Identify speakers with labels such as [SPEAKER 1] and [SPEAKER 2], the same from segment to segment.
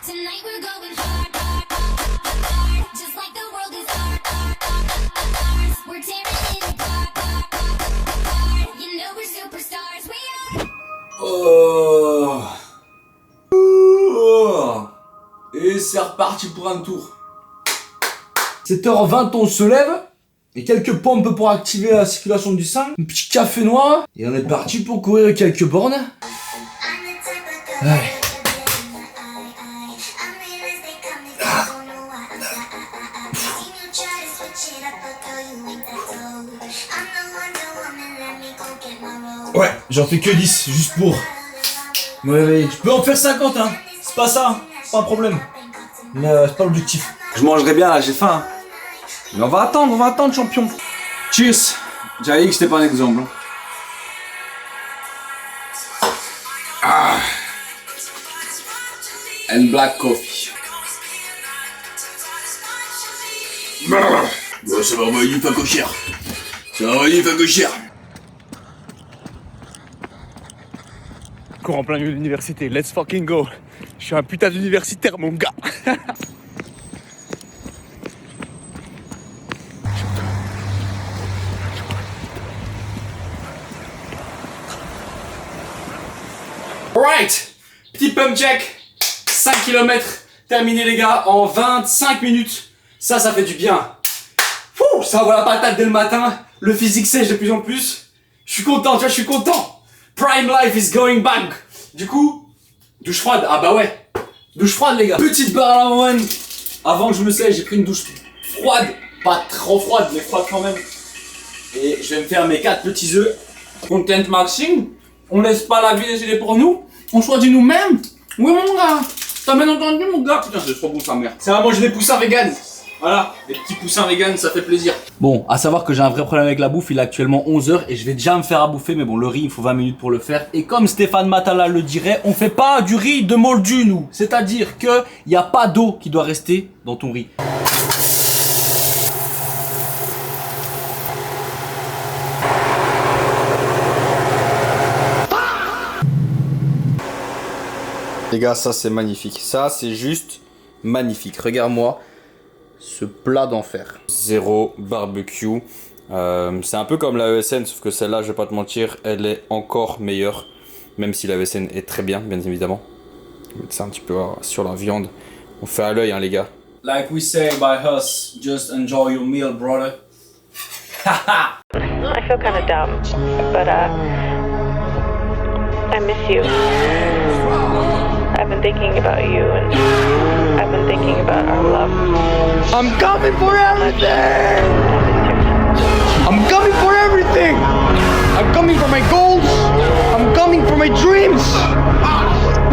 [SPEAKER 1] Tonight we're going hard, hard, hard, hard. Just like the world is hard, hard, hard, hard. We're tearing it apart, hard, hard, hard. You know we're superstars, we are.
[SPEAKER 2] Et c'est reparti pour un tour. 7h20, on se lève. Et quelques pompes pour activer la circulation du sang. Un petit café noir. Et on est parti pour courir quelques bornes. Allez. Ouais, j'en fais que 10, juste pour me réveiller. Je peux en faire 50, hein. C'est pas ça, c'est pas un problème. Mais c'est pas l'objectif. Je mangerai bien là, j'ai faim. Mais on va attendre, champion. Cheers. J'avais dit que c'était pas un exemple. Ah. And black coffee. Bon, ça va envoyer du facochère. Ça va envoyer du facochère.
[SPEAKER 3] Cours en plein milieu de l'université, let's fucking go. Je suis un putain d'universitaire, mon gars.
[SPEAKER 2] Alright, petit pump check, 5 km terminé les gars en 25 minutes, ça fait du bien. Fouh, ça envoie la patate dès le matin, le physique sèche de plus en plus, je suis content, tu vois, je suis content. Prime life is going back. Du coup, douche froide, ah bah ouais, douche froide les gars. Petite barre à la one, avant que je me sèche, j'ai pris une douche froide, pas trop froide, mais froide quand même. Et je vais me faire mes 4 petits œufs. Content maxing. On laisse pas la vie décider pour nous. On choisit nous-mêmes. Oui mon gars. T'as bien entendu mon gars. Putain c'est trop bon sa mère. C'est à manger des poussins vegan. Voilà, des petits poussins vegan, ça fait plaisir. Bon, à savoir que j'ai un vrai problème avec la bouffe. Il est actuellement 11h et je vais déjà me faire à bouffer. Mais bon, le riz, il faut 20 minutes pour le faire. Et comme Stéphane Matala le dirait, on fait pas du riz de moldu nous. C'est-à-dire que y a pas d'eau qui doit rester dans ton riz.
[SPEAKER 4] Les gars, ça c'est magnifique. Ça c'est juste magnifique. Regarde-moi ce plat d'enfer. Zéro barbecue. C'est un peu comme la ESN, sauf que celle-là, je vais pas te mentir, elle est encore meilleure. Même si la ESN est très bien, bien évidemment. On va mettre ça un petit peu sur la viande. On fait à l'œil, hein, les gars.
[SPEAKER 2] Like we say by us, just enjoy your meal, brother.
[SPEAKER 5] I feel kind of dumb, but I miss you. I've been thinking about you, and I've been thinking about our love.
[SPEAKER 3] I'm coming for everything! I'm coming for everything! I'm coming for my goals! I'm coming for my dreams!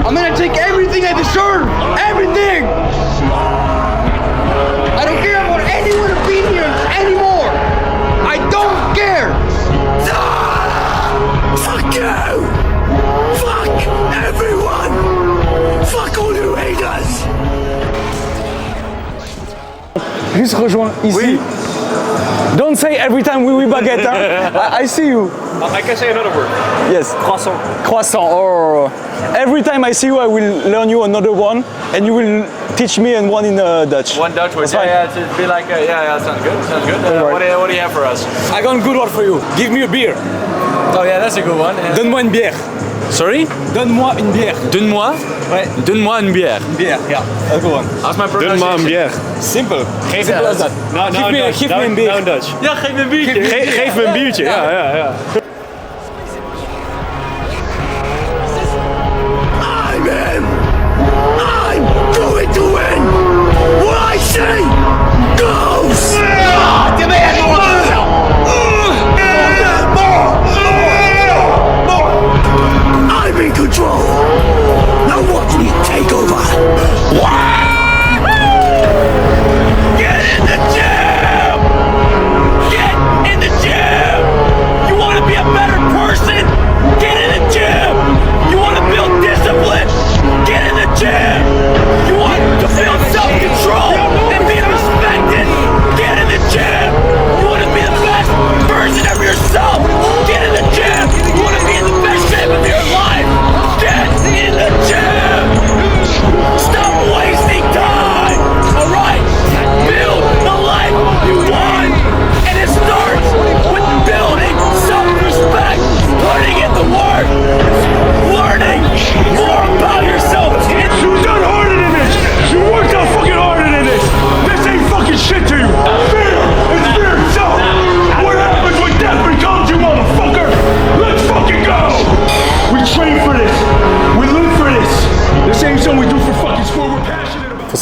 [SPEAKER 3] I'm gonna take everything I deserve! Everything! I don't care about anyone's opinions anymore! I don't care! Fuck you! Fuck everyone! Fuck all you haters! Juste rejoins ici. Oui. Don't say every time we baguette. Hein? I see you.
[SPEAKER 6] I can say another word.
[SPEAKER 3] Yes.
[SPEAKER 6] Croissant.
[SPEAKER 3] Croissant. Oh. Every time I see you, I will learn you another one, and you will teach me and one in Dutch.
[SPEAKER 6] One Dutch word.
[SPEAKER 3] Yeah,
[SPEAKER 6] it'd be like, yeah, sounds good. Sounds good.
[SPEAKER 3] Right.
[SPEAKER 6] What do you have for us?
[SPEAKER 3] I got a good one for you. Give me a beer.
[SPEAKER 6] Oh yeah, that's a good one. Yeah.
[SPEAKER 3] Donne-moi une bière.
[SPEAKER 6] Sorry?
[SPEAKER 3] Donne-moi une bière.
[SPEAKER 6] Donne-moi?
[SPEAKER 3] Ouais.
[SPEAKER 6] Donne-moi une bière.
[SPEAKER 3] Une bière, yeah. That's a good one.
[SPEAKER 6] How's my pronunciation?
[SPEAKER 7] bière.
[SPEAKER 3] Simple.
[SPEAKER 6] Geef
[SPEAKER 3] Simple as that.
[SPEAKER 7] Nou,
[SPEAKER 3] Geef me een bier.
[SPEAKER 7] Dutch.
[SPEAKER 6] Ja, geef me een biertje.
[SPEAKER 7] Geef me een biertje, ja.
[SPEAKER 3] I'm going to win. What I say goes. I'm in control. Now watch me take over. Get in the gym. Get in the gym. You want to be a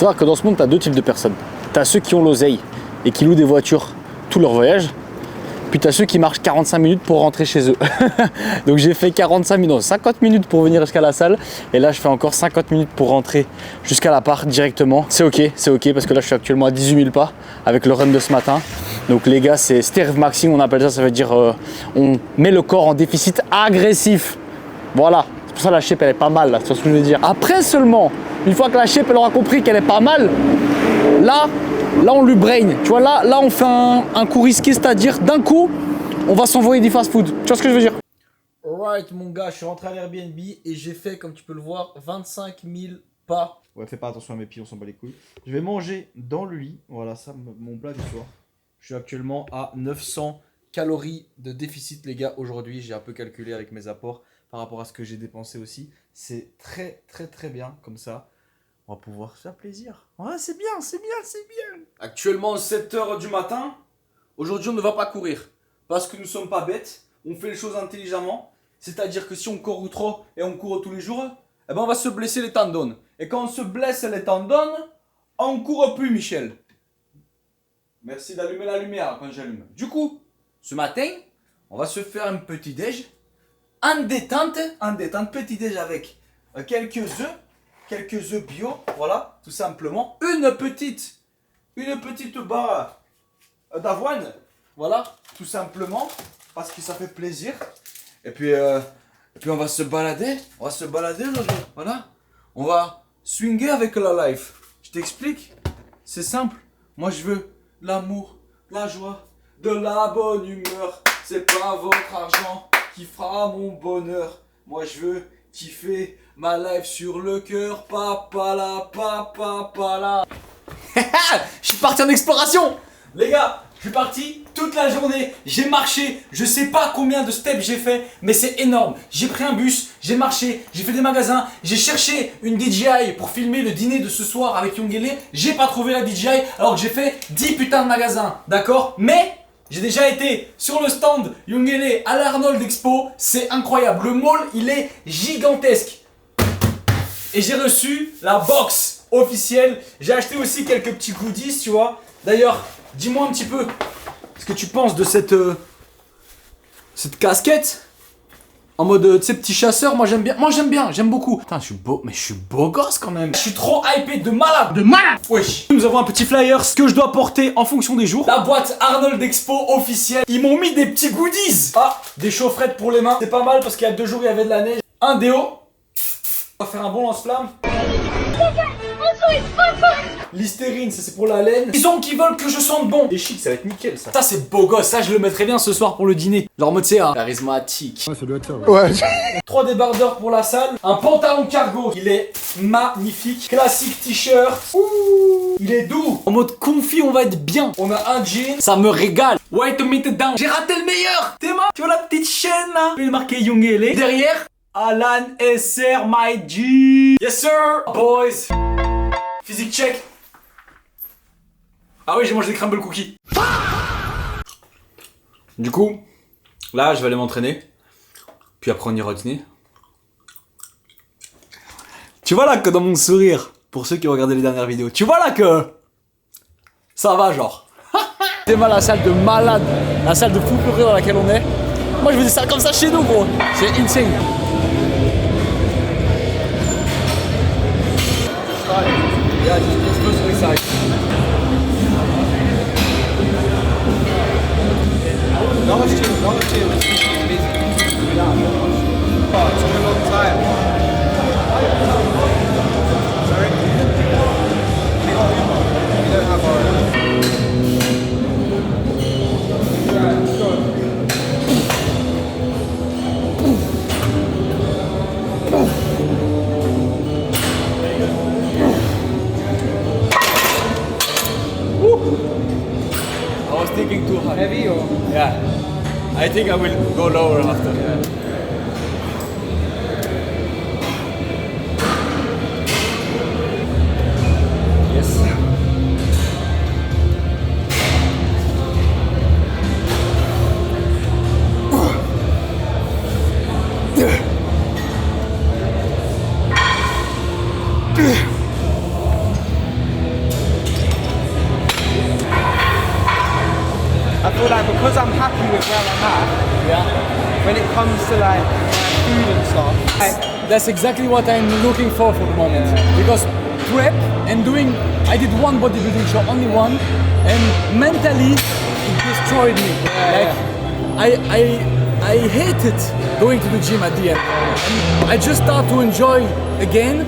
[SPEAKER 8] savoir que dans ce monde, tu as deux types de personnes. Tu as ceux qui ont l'oseille et qui louent des voitures tout leur voyage. Puis tu as ceux qui marchent 45 minutes pour rentrer chez eux. Donc j'ai fait 45 minutes, non, 50 minutes pour venir jusqu'à la salle. Et là, je fais encore 50 minutes pour rentrer jusqu'à l'appart directement. C'est ok parce que là, je suis actuellement à 18 000 pas avec le run de ce matin. Donc les gars, c'est sterve maxing, on appelle ça. Ça veut dire on met le corps en déficit agressif. Voilà. C'est pour ça la shape elle est pas mal là, c'est ce que je veux dire. Après seulement, une fois que la shape elle aura compris qu'elle est pas mal, là on lui brain. Tu vois là on fait un coup risqué, c'est-à-dire d'un coup on va s'envoyer du fast food. Tu vois ce que je veux dire? Alright mon gars, je suis rentré à l'Airbnb et j'ai fait comme tu peux le voir 25 000 pas.
[SPEAKER 3] Ouais, fais pas attention à mes pieds, on s'en bat les couilles. Je vais manger dans le lit. Voilà, ça, mon plat du soir.
[SPEAKER 8] Je suis actuellement à 900 calories de déficit les gars aujourd'hui. J'ai un peu calculé avec mes apports par rapport à ce que j'ai dépensé aussi. C'est très bien comme ça. On va pouvoir se faire plaisir. Ouais, c'est bien. Actuellement 7h du matin. Aujourd'hui on ne va pas courir. Parce que nous ne sommes pas bêtes. On fait les choses intelligemment. C'est-à-dire que si on court trop et on court tous les jours, eh ben on va se blesser les tendons. Et quand on se blesse les tendons, on ne court plus Michel. Merci d'allumer la lumière quand j'allume. Du coup, ce matin, on va se faire un petit déj. En détente, petit déj avec quelques œufs bio, voilà, tout simplement. Une petite barre d'avoine, voilà, tout simplement, parce que ça fait plaisir. Et puis on va se balader aujourd'hui, voilà. On va swinger avec la life. Je t'explique, c'est simple. Moi je veux l'amour, la joie, de la bonne humeur. C'est pas votre argent qui fera mon bonheur. Moi je veux kiffer ma life sur le cœur. Papa là. Je suis parti en exploration. Les gars, je suis parti toute la journée. J'ai marché, je sais pas combien de steps j'ai fait, mais c'est énorme. J'ai pris un bus, j'ai marché, j'ai fait des magasins, j'ai cherché une DJI pour filmer le dîner de ce soir avec Yongele. J'ai pas trouvé la DJI alors que j'ai fait 10 putains de magasins, d'accord? Mais j'ai déjà été sur le stand Yongele à l'Arnold Expo, c'est incroyable. Le mall, il est gigantesque. Et j'ai reçu la box officielle. J'ai acheté aussi quelques petits goodies, tu vois. D'ailleurs, dis-moi un petit peu ce que tu penses de cette casquette. En mode, tu sais, petit chasseur, moi j'aime bien, j'aime beaucoup. Putain, je suis beau gosse quand même. Je suis trop hypé de malade. Wesh. Nous avons un petit flyer, ce que je dois porter en fonction des jours. La boîte Arnold Expo officielle. Ils m'ont mis des petits goodies. Ah, des chaufferettes pour les mains. C'est pas mal parce qu'il y a 2 jours, il y avait de la neige. Un déo. On va faire un bon lance-flamme. Listerine, ça c'est pour la laine. Ils ont qui veulent que je sente bon. Et chic, ça va être nickel ça. Ça c'est beau gosse, ça je le mettrais bien ce soir pour le dîner. Genre mode c'est charismatique.
[SPEAKER 3] Ouais, ça doit être ça. Ouais.
[SPEAKER 8] 3 débardeurs pour la salle. Un pantalon cargo. Il est magnifique. Classique t-shirt. Ouh. Il est doux. En mode confi, on va être bien. On a un jean. Ça me régale. White meet down. J'ai raté le meilleur. Théma, tu vois la petite chaîne là. Je vais marquer Yongele. Derrière, Alan SR my G. Yes sir. Boys. Physique check. Ah oui, j'ai mangé des crumble cookies. Du coup, là, je vais aller m'entraîner. Puis après, on ira dîner. Tu vois là que dans mon sourire, pour ceux qui ont regardé les dernières vidéos, tu vois là que ça va genre. C'est mal la salle de malade, la salle de fou furieux dans laquelle on est. Moi, je veux des salles comme ça chez nous, gros. C'est insane. Yeah, just go to the side.
[SPEAKER 3] No one's chill. Busy. Yeah, oh, it's been a long time. Sorry? We don't have our... Yeah, let's go.
[SPEAKER 8] I was thinking too hard.
[SPEAKER 3] Heavy or?
[SPEAKER 8] Yeah. I think I will go lower after. Yeah. Yes.
[SPEAKER 3] because I'm happy with where I'm at, when it comes to like food and stuff,
[SPEAKER 9] That's exactly what I'm looking for the moment. Because prep and doing, I did one bodybuilding show, only one, and mentally it destroyed me. I hated going to the gym at the end. And I just start to enjoy again,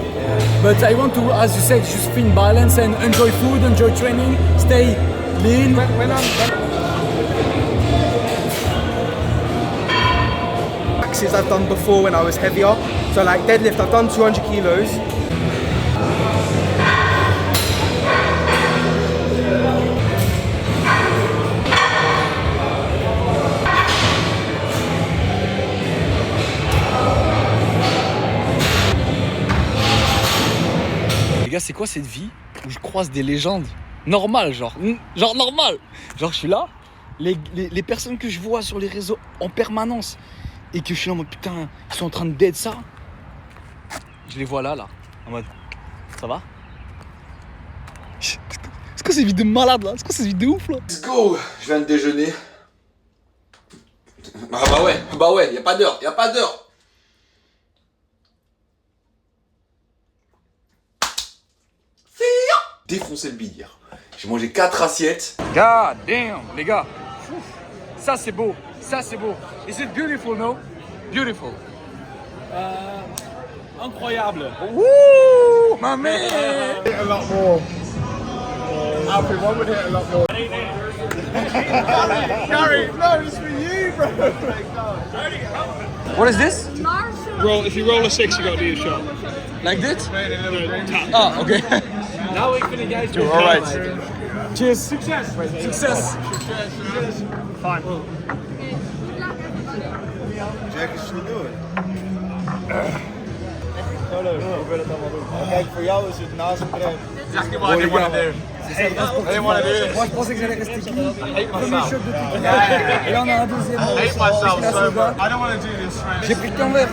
[SPEAKER 9] but I want to, as you said, just find balance and enjoy food, enjoy training, stay lean.
[SPEAKER 3] maxes I've done before when I was heavier. So like deadlift, I've done 200 kilos.
[SPEAKER 8] Les gars, c'est quoi cette vie où je croise des légendes normales, genre normal. Genre je suis là, les personnes que je vois sur les réseaux en permanence et que je suis là en mode putain, ils sont en train de dead ça. Je les vois là, en mode ça va? C'est quoi ces vidéos de malade là? C'est quoi ces vidéos de ouf là?
[SPEAKER 4] Let's go. Je viens de déjeuner. Ah bah ouais, y a pas d'heure. Défoncer le bide hier. J'ai mangé 4 assiettes.
[SPEAKER 9] God damn, les gars. Ça c'est beau, Is it beautiful, no? Beautiful.
[SPEAKER 6] Incroyable.
[SPEAKER 9] Woo, my man.
[SPEAKER 6] A lot more. Alfie, one would hit a lot more. Gary, no, it's for you, bro.
[SPEAKER 9] What is this?
[SPEAKER 6] Roll. If you roll a 6, you got to do a shot.
[SPEAKER 9] Like this?
[SPEAKER 6] Tap.
[SPEAKER 9] Ah, okay.
[SPEAKER 6] Now we can engage.
[SPEAKER 9] All right. Cheers.
[SPEAKER 6] Success.
[SPEAKER 9] Success.
[SPEAKER 6] Fine.
[SPEAKER 3] Kijk, voor jou is het naast het rem.
[SPEAKER 6] Exactly what I didn't want to do. I didn't want to do this.
[SPEAKER 9] Moi je pensais que j'allais rester clean.
[SPEAKER 6] I hate
[SPEAKER 9] Premier
[SPEAKER 6] myself.
[SPEAKER 9] choc de tequila. Et là on a un deuxième.
[SPEAKER 6] I hate myself so much. I don't want to do this, man.
[SPEAKER 9] J'ai pris qu'un verre.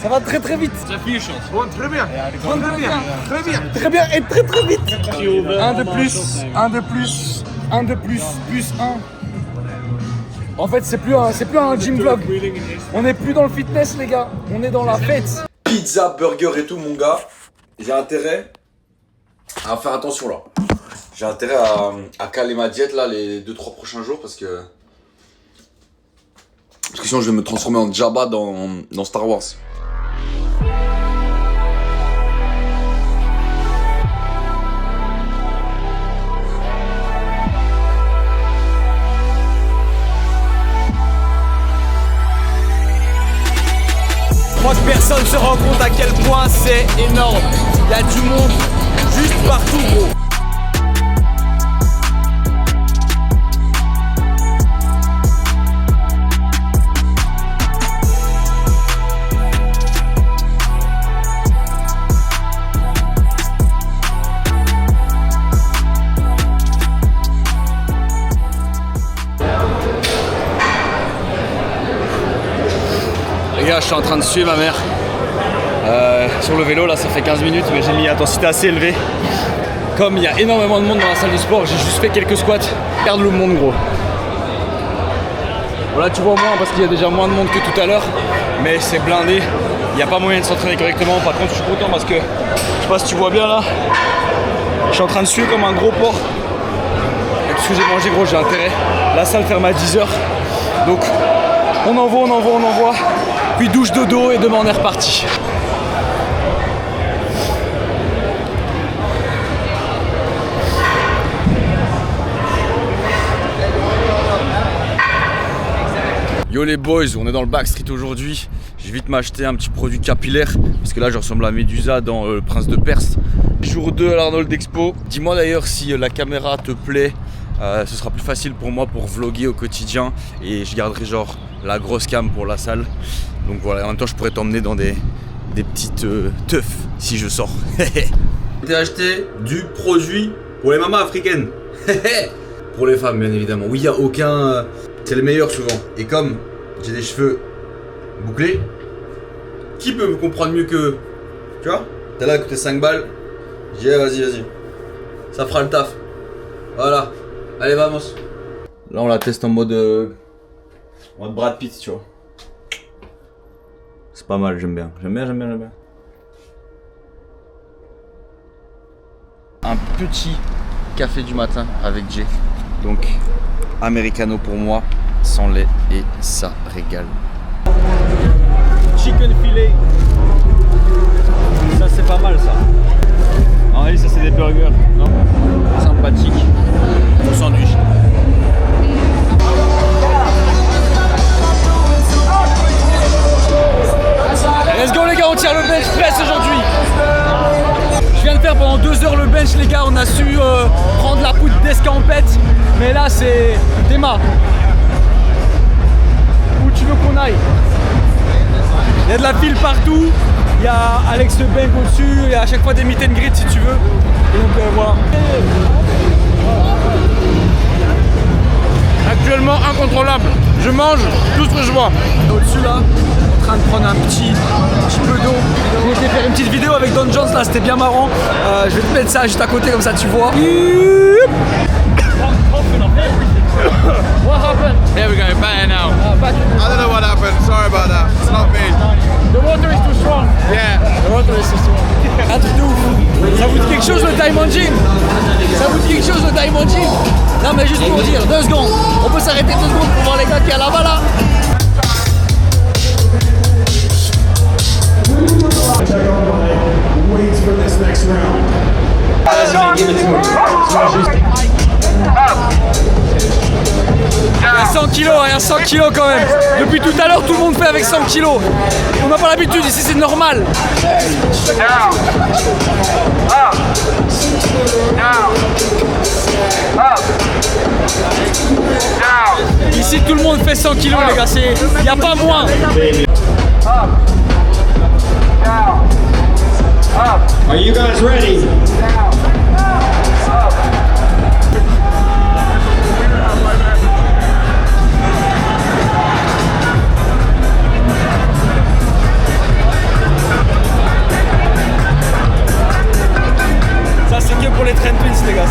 [SPEAKER 9] Ça va très très vite.
[SPEAKER 6] It's a few shots. One, très bien. Très bien.
[SPEAKER 9] Très bien et très très vite. Un de plus, un de plus, un de plus, plus un. En fait c'est plus un gym vlog. On n'est plus dans le fitness les gars. On est dans la fête.
[SPEAKER 4] Pizza, burger et tout, mon gars. J'ai intérêt à faire attention là. J'ai intérêt à caler ma diète là les 2-3 prochains jours parce que sinon je vais me transformer en Jabba dans Star Wars.
[SPEAKER 8] Je crois que personne se rend compte à quel point c'est énorme. Il y a du monde juste partout, gros. Les gars, je suis en train de suivre ma mère sur le vélo, là ça fait 15 minutes mais j'ai mis intensité assez élevée. Comme il y a énormément de monde dans la salle de sport, j'ai juste fait quelques squats. Regarde le monde gros. Voilà, tu vois moins parce qu'il y a déjà moins de monde que tout à l'heure, mais c'est blindé, il n'y a pas moyen de s'entraîner correctement. Par contre je suis content parce que, je sais pas si tu vois bien là, je suis en train de suer comme un gros porc. Avec tout ce que j'ai mangé gros, j'ai intérêt. La salle ferme à 10h, donc on envoie. Puis douche dodo et demain on est reparti. Yo les boys, on est dans le Backstreet aujourd'hui. Je vais vite m'acheter un petit produit capillaire parce que là je ressemble à Médusa dans Le Prince de Perse. Jour 2 à l'Arnold Expo. Dis-moi d'ailleurs si la caméra te plaît. Ce sera plus facile pour moi pour vlogger au quotidien et je garderai genre la grosse cam pour la salle. Donc voilà, en même temps je pourrais t'emmener dans des petites teufs si je sors. J'ai acheté du produit pour les mamas africaines. Pour les femmes bien évidemment. Oui, il n'y a aucun... c'est les meilleurs souvent. Et comme j'ai des cheveux bouclés, qui peut me comprendre mieux que... Tu vois, t'as là coûté 5 balles. J'ai dit vas-y. Ça fera le taf. Voilà. Allez, vamos.
[SPEAKER 4] Là, on la teste en mode Brad Pitt, tu vois. C'est pas mal, j'aime bien. J'aime bien. Un petit café du matin avec Jay. Donc, americano pour moi, sans lait, et ça régale.
[SPEAKER 7] Chicken filet. Ça c'est pas mal ça. En réalité ça c'est des burgers, non? Sympathique. Au sandwich.
[SPEAKER 9] Let's go les gars, on tire le bench press aujourd'hui. Je viens de faire pendant 2 heures le bench les gars, on a su prendre la poudre d'escampette. Mais là c'est Théma. Où tu veux qu'on aille? Il y a de la file partout, il y a Alex Bank au-dessus, il y a à chaque fois des meet and greet si tu veux. Et donc voilà.
[SPEAKER 3] Actuellement incontrôlable. Je mange tout ce que je vois.
[SPEAKER 9] Au-dessus là, en train de prendre un petit peu d'eau. J'ai été faire une petite vidéo avec Don Jones là, c'était bien marrant. Je vais te mettre ça juste à côté comme ça tu vois. What happened?
[SPEAKER 3] Here we go, better now. I don't know what happened. Sorry about that. It's not me.
[SPEAKER 9] The water is too strong.
[SPEAKER 3] Yeah.
[SPEAKER 9] The water is too strong. Un truc de ouf. Ça vous dit quelque chose le Diamond Gym? Ça vous dit quelque chose le Diamond Gym? Non mais juste pour dire, 2 secondes. On peut s'arrêter 2 secondes pour voir les gars qui est là-bas là. Il y a 100 kilos, il y a 100 kilos quand même. Depuis tout à l'heure, tout le monde fait avec 100 kilos. On n'a pas l'habitude, ici c'est normal. Ici tout le monde fait 100 kilos les gars, il n'y a pas moins.
[SPEAKER 6] Are you guys ready?
[SPEAKER 9] Ça c'est que pour les Trent Twins les gars.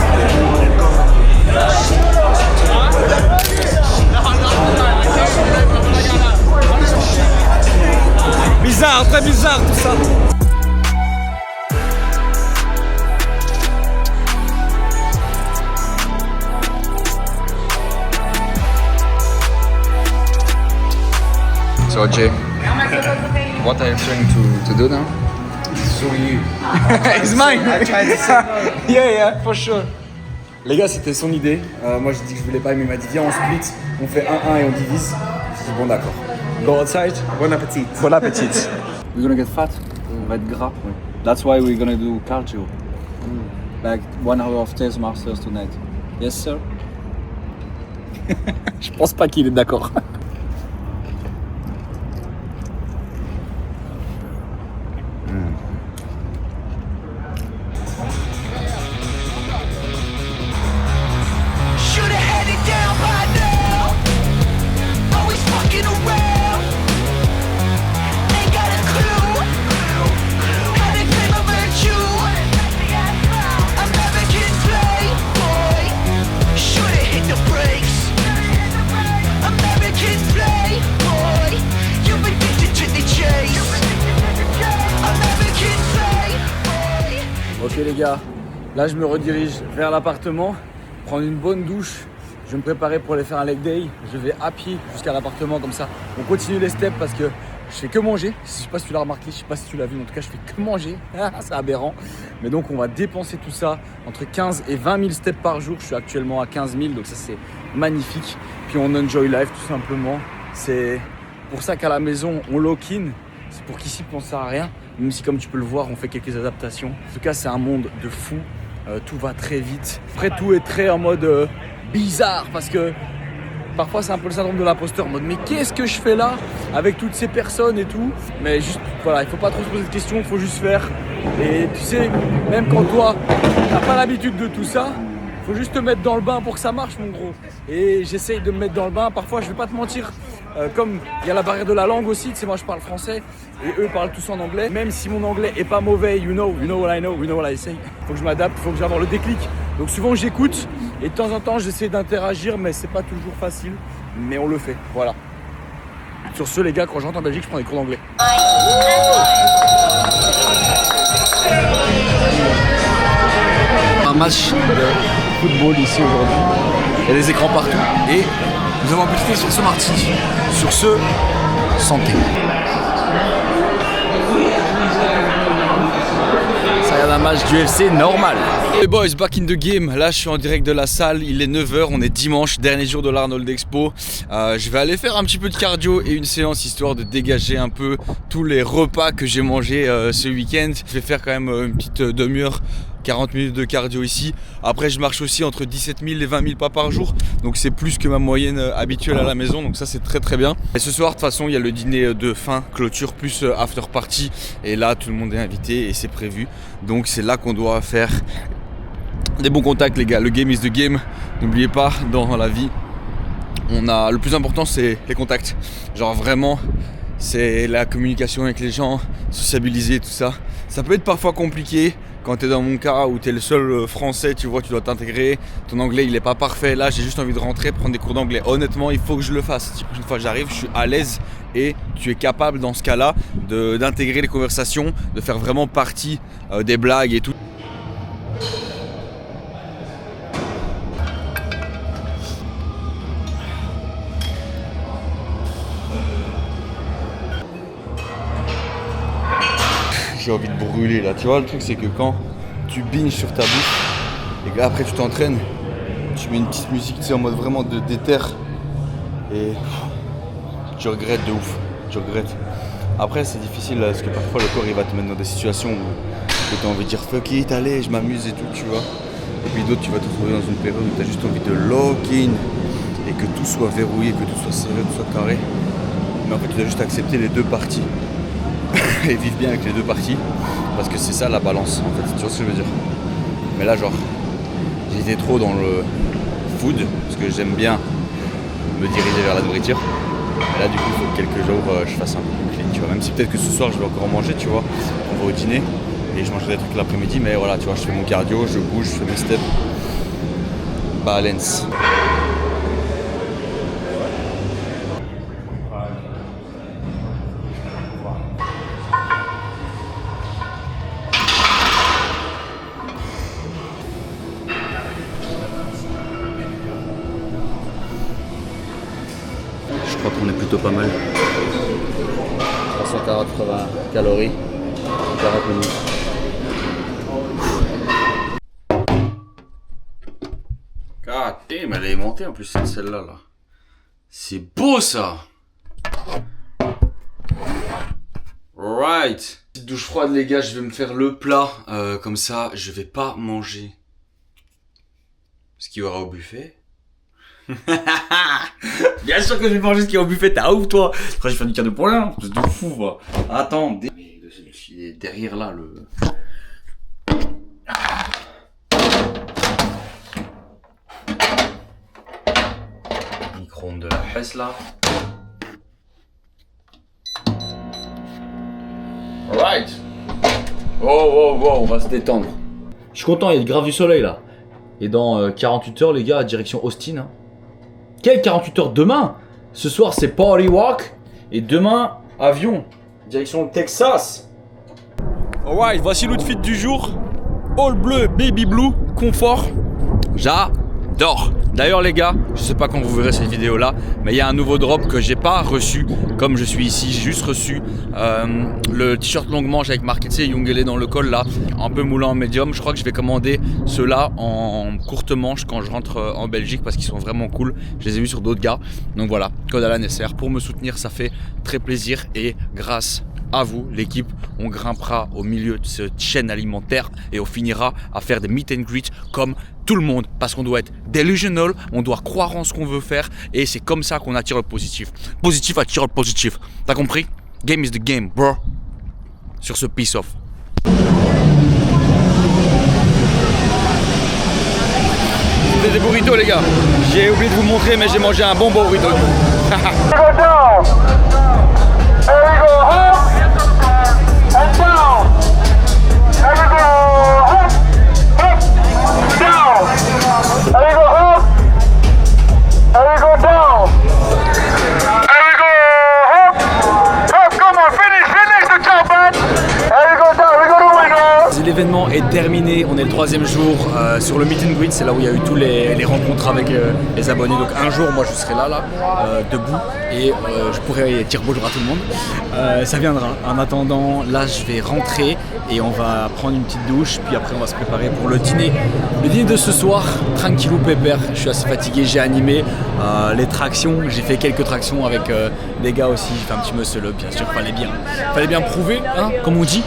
[SPEAKER 9] Bizarre, très bizarre tout ça.
[SPEAKER 4] So Jay, what are you trying to do now?
[SPEAKER 9] It's mine. Yeah, for sure. Les gars, c'était son idée. Moi, j'ai dit que je voulais pas, mais il m'a dit viens, on split, on fait 1-1 et on divise. J'ai dit bon, d'accord. Go outside. Bon appétit. Bon appétit. We're gonna get fat. On va être gras. That's why we're gonna do cardio. Like 1 hour of Test Masters tonight. Yes, sir. Je pense pas qu'il est d'accord. Ok les gars, là je me redirige vers l'appartement, prendre une bonne douche, je vais me préparer pour aller faire un leg day, je vais à pied jusqu'à l'appartement comme ça. On continue les steps parce que je fais que manger, je sais pas si tu l'as remarqué, je sais pas si tu l'as vu, mais en tout cas je fais que manger, c'est aberrant. Mais donc on va dépenser tout ça entre 15 et 20 000 steps par jour, je suis actuellement à 15 000 donc ça c'est magnifique. Puis on enjoy life tout simplement, c'est pour ça qu'à la maison on lock-in, c'est pour qu'ici on ne sert à rien. Même si comme tu peux le voir on fait quelques adaptations. En tout cas c'est un monde de fou, tout va très vite. Après tout est très en mode bizarre parce que parfois c'est un peu le syndrome de l'imposteur en mode mais qu'est-ce que je fais là avec toutes ces personnes et tout. Mais juste voilà, il faut pas trop se poser de questions, il faut juste faire. Et tu sais, même quand toi t'as pas l'habitude de tout ça, faut juste te mettre dans le bain pour que ça marche mon gros. Et j'essaye de me mettre dans le bain, parfois je vais pas te mentir, comme il y a la barrière de la langue aussi, tu sais, moi je parle français et eux parlent tous en anglais. Même si mon anglais est pas mauvais, you know what I know, you know what I say. Faut que je m'adapte, faut que j'aille avoir le déclic. Donc souvent j'écoute et de temps en temps j'essaie d'interagir, mais c'est pas toujours facile. Mais on le fait, voilà. Sur ce les gars, quand je rentre en Belgique, je prends des cours d'anglais.
[SPEAKER 8] Un match de football ici aujourd'hui. Il y a des écrans partout et nous avons buté sur ce martini. Sur ce, santé. Ça regarde un match du UFC normal. Les boys, back in the game. Là, je suis en direct de la salle. Il est 9h, on est dimanche, dernier jour de l'Arnold Expo. Je vais aller faire un petit peu de cardio et une séance histoire de dégager un peu tous les repas que j'ai mangés ce week-end. Je vais faire quand même une petite demi-heure. 40 minutes de cardio ici. Après je marche aussi entre 17 000 et 20 000 pas par jour. Donc c'est plus que ma moyenne habituelle à la maison. Donc ça c'est très très bien. Et ce soir de toute façon il y a le dîner de fin, clôture plus after party. Et là tout le monde est invité et c'est prévu. Donc c'est là qu'on doit faire des bons contacts les gars. Le game is the game. N'oubliez pas dans la vie, le plus important c'est les contacts. Genre vraiment c'est la communication avec les gens, sociabiliser tout ça. Ça peut être parfois compliqué. Quand tu es dans mon cas où tu es le seul français, tu vois, tu dois t'intégrer, ton anglais il est pas parfait, là j'ai juste envie de rentrer, prendre des cours d'anglais. Honnêtement, il faut que je le fasse. Une fois que j'arrive, je suis à l'aise et tu es capable dans ce cas-là d'intégrer les conversations, de faire vraiment partie des blagues et tout. J'ai envie de brûler là, tu vois le truc c'est que quand tu binges sur ta bouffe et que après tu t'entraînes, tu mets une petite musique tu sais en mode vraiment de déter et tu regrettes de ouf, tu regrettes. Après c'est difficile là, parce que parfois le corps il va te mettre dans des situations où tu as envie de dire fuck it, allez je m'amuse et tout tu vois. Et puis d'autres tu vas te retrouver dans une période où tu as juste envie de lock in et que tout soit verrouillé, que tout soit serré, que tout soit carré. Mais en fait tu dois juste accepter les deux parties. Et vivre bien avec les deux parties parce que c'est ça la balance en fait, tu vois ce que je veux dire. Mais là genre j'étais trop dans le food parce que j'aime bien me diriger vers la nourriture et là du coup il faut que quelques jours je fasse un peu plus clean tu vois, même si peut-être que ce soir je vais encore manger tu vois, on va au dîner et je mangerai des trucs l'après-midi mais voilà tu vois je fais mon cardio, je bouge, je fais mes steps, balance. Je crois qu'on est plutôt pas mal. 380 calories, 40 minutes. God damn, elle est aimantée en plus celle-là là. C'est beau ça. Right. Petite douche froide les gars, je vais me faire le plat. Comme ça, je vais pas manger ce qu'il y aura au buffet. Bien sûr que je vais manger ce qu'il y a au buffet, t'as ouf toi. Après je vais faire du cardio pour rien, c'est de fou va. Attends, il est derrière là le... Micro-ondes de la fesse là. Alright. Oh, on va se détendre. Je suis content, il y a grave du soleil là. Et dans 48 heures les gars, direction Austin. Hein. Quel 48 heures demain? Ce soir c'est Party Walk. Et demain, avion. Direction Texas. Alright, voici l'outfit du jour. All bleu, baby blue, confort. J'adore. D'ailleurs les gars, je sais pas quand vous verrez cette vidéo là, mais il y a un nouveau drop que j'ai pas reçu. Comme je suis ici, j'ai juste reçu le t-shirt longue manche avec marqué Youngele dans le col là, un peu moulant en médium. Je crois que je vais commander ceux-là en courte manche quand je rentre en Belgique parce qu'ils sont vraiment cool. Je les ai vus sur d'autres gars. Donc voilà, code à la NSR. Pour me soutenir, ça fait très plaisir et grâce à vous, l'équipe, on grimpera au milieu de cette chaîne alimentaire et on finira à faire des meet and greet comme tout le monde parce qu'on doit être delusional, on doit croire en ce qu'on veut faire et c'est comme ça qu'on attire le positif. Positif attire le positif. T'as compris? Game is the game, bro. Sur ce peace off. C'était des burritos les gars.
[SPEAKER 7] J'ai oublié de vous montrer, mais j'ai mangé un bon burrito. L'événement est terminé, on est le 3e jour sur le meet and greet, c'est là où il y a eu tous les rencontres avec les abonnés. Donc un jour, moi je serai là, debout, et je pourrai dire bonjour à tout le monde. Ça viendra. En attendant, là je vais rentrer et on va prendre une petite douche, puis après on va se préparer pour le dîner. Le dîner de ce soir, tranquillou pépère, je suis assez fatigué, j'ai animé les tractions, j'ai fait quelques tractions avec des gars aussi, j'ai fait un petit muscle up, bien sûr, fallait bien prouver, hein, comme on dit.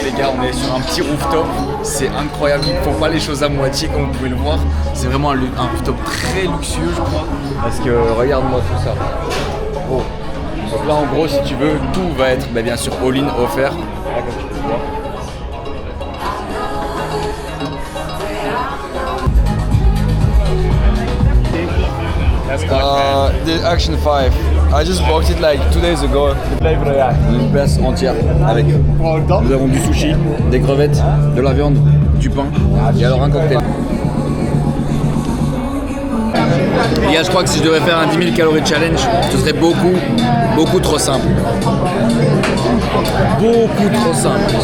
[SPEAKER 7] Les gars, on est sur un petit rooftop, c'est incroyable, ils ne font pas les choses à moitié comme vous pouvez le voir. C'est vraiment un rooftop très luxueux je crois, parce que regarde-moi tout ça. Oh. Donc là en gros si tu veux, tout va être bien sûr all-in offert. Là, comme tu peux voir. The Action 5. I just bought it like 2 days ago. Une place entière avec. Nous avons du sushi, des crevettes, de la viande, du pain et alors un cocktail. Les gars, je crois que si je devais faire un 10 000 calories challenge, ce serait beaucoup trop simple. Beaucoup trop simple.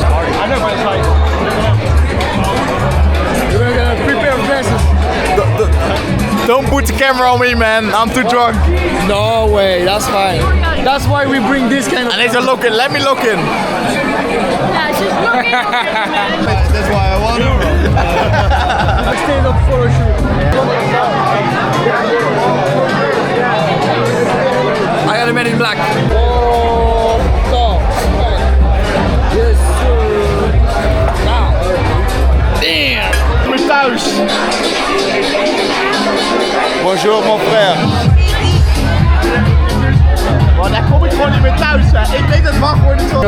[SPEAKER 3] Don't put the camera on me, man. I'm too drunk.
[SPEAKER 7] No way, that's fine. That's why we bring this kind of.
[SPEAKER 3] I need to look in. Let me look in.
[SPEAKER 1] Yeah, just look in, man.
[SPEAKER 3] That's why I want to.
[SPEAKER 9] Stand up photo shoot.
[SPEAKER 7] I got a man in black.
[SPEAKER 9] Oh, stop. Yes, sir. Now.
[SPEAKER 7] Damn.
[SPEAKER 3] We're thuis. Bonjour mon frère. Oh, daar kom ik gewoon niet meer thuis. Hè. Ik weet het wachtwoord is zo.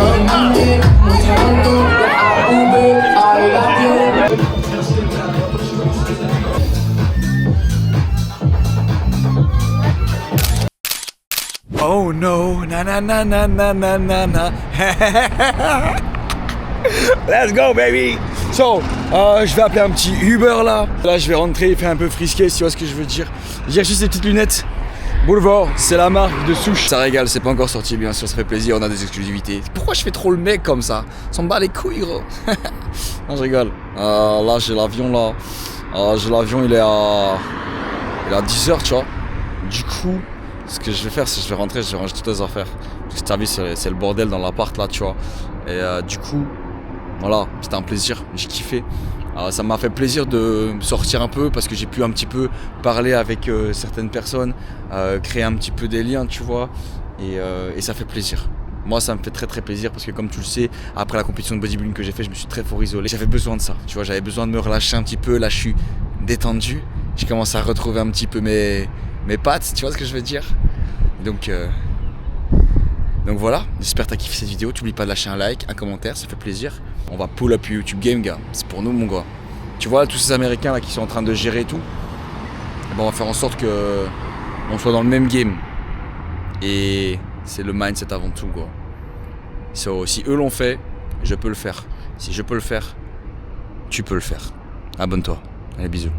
[SPEAKER 7] Oh no, na na na na na na na na. Let's go baby. So, je vais appeler un petit Uber là. Là, je vais rentrer et faire un peu frisqué, si tu vois ce que je veux dire. J'ai acheté ces petites lunettes. Boulevard, c'est la marque de sushi. Ça régale, c'est pas encore sorti, bien sûr, ça fait plaisir, on a des exclusivités. Pourquoi je fais trop le mec comme ça? On s'en bat les couilles, gros. Non, je rigole. Là, j'ai l'avion là. J'ai l'avion, il est à 10h, tu vois. Du coup, ce que je vais faire, c'est que je vais rentrer, je vais ranger toutes les affaires. Parce que t'as vu, c'est le bordel dans l'appart là, tu vois. Et du coup, voilà, c'était un plaisir, j'ai kiffé. Ça m'a fait plaisir de sortir un peu parce que j'ai pu un petit peu parler avec certaines personnes, créer un petit peu des liens, tu vois, et ça fait plaisir. Moi, ça me fait très très plaisir parce que comme tu le sais, après la compétition de bodybuilding que j'ai fait, je me suis très fort isolé. J'avais besoin de ça, tu vois, j'avais besoin de me relâcher un petit peu. Là, je suis détendu, je commence à retrouver un petit peu mes pattes, tu vois ce que je veux dire. Donc voilà, j'espère que t'as kiffé cette vidéo. T'oublies pas de lâcher un like, un commentaire, ça fait plaisir. On va pull up YouTube Game, gars. C'est pour nous, mon gars. Tu vois, tous ces Américains là qui sont en train de gérer tout, on va faire en sorte que on soit dans le même game. Et c'est le mindset avant tout, quoi. So, si eux l'ont fait, je peux le faire. Si je peux le faire, tu peux le faire. Abonne-toi. Allez, bisous.